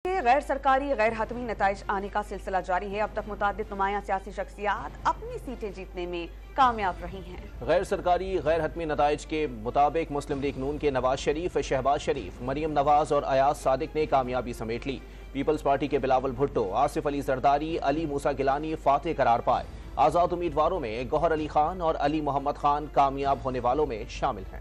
غیر سرکاری غیر حتمی نتائج آنے کا سلسلہ جاری ہے۔ اب تک متعدد نمایاں سیاسی شخصیات اپنی سیٹیں جیتنے میں کامیاب رہی ہیں۔ غیر سرکاری غیر حتمی نتائج کے مطابق مسلم لیگ نون کے نواز شریف، شہباز شریف، مریم نواز اور ایاز صادق نے کامیابی سمیٹ لی۔ پیپلز پارٹی کے بلاول بھٹو، آصف علی زرداری، علی موسیٰ گیلانی فاتح قرار پائے۔ آزاد امیدواروں میں گوہر علی خان اور علی محمد خان کامیاب ہونے والوں میں شامل ہیں۔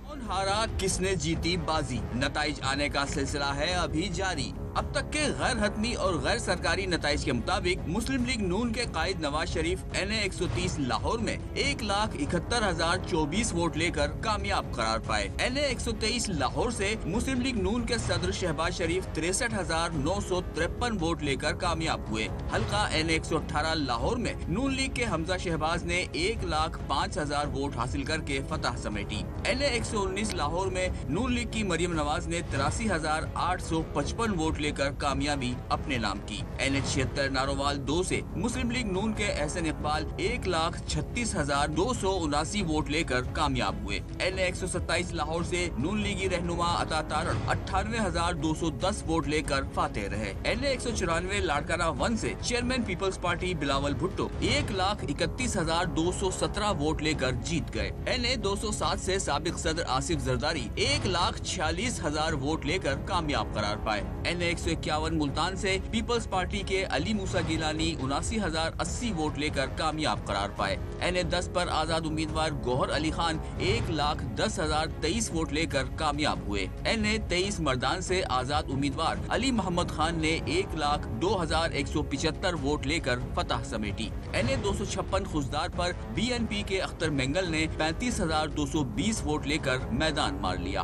کون ہارا، کس نے جیتی بازی، نتائج آنے کا سلسلہ ہے ابھی جاری۔ اب تک کے غیر حتمی اور غیر سرکاری نتائج کے مطابق مسلم لیگ نون کے قائد نواز شریف NA 130 لاہور میں 1,71,024 ووٹ لے کر کامیاب قرار پائے۔ NA 123 لاہور سے مسلم لیگ نون کے صدر شہباز شریف 63,953 ووٹ لے کر کامیاب ہوئے۔ حلقہ NA 118 لاہور میں نون لیگ کے حمزہ شہباز نے 1,05,000 ووٹ حاصل کر کے فتح سمیٹی۔ NA 119 لاہور میں نون لیگ کی مریم نواز نے 83,855 ووٹ لے کر کامیابی اپنے نام کی۔ NH 76 نارووال 2 سے مسلم لیگ نون کے احسن اقبال 1,36,279 ووٹ لے کر کامیاب ہوئے۔ NA 127 لاہور سے نون لیگی رہنما عطا تارڑ 98,210 ووٹ لے کر فاتح رہے۔ NA 194 لاڑکانہ 1 سے چیئرمین پیپلز پارٹی بلاول بھٹو 1,31,217 ووٹ لے کر جیت گئے۔ NA 207 سے سابق صدر آصف زرداری 1,46,000 ووٹ لے کر کامیاب قرار پائے۔ NA 151 ملتان سے پیپلز پارٹی کے علی موسیٰ گیلانی 79,080 ووٹ لے کر کامیاب قرار پائے۔ NA 10 پر آزاد امیدوار گوہر علی خان 1,10,023 ووٹ لے کر کامیاب ہوئے۔ NA 23 مردان سے آزاد امیدوار علی محمد خان نے 1,02,175 ووٹ لے کر فتح سمیٹی۔ NA 256 خزدار پر BNP کے اختر مینگل نے 35,220 ووٹ لے کر میدان مار لیا۔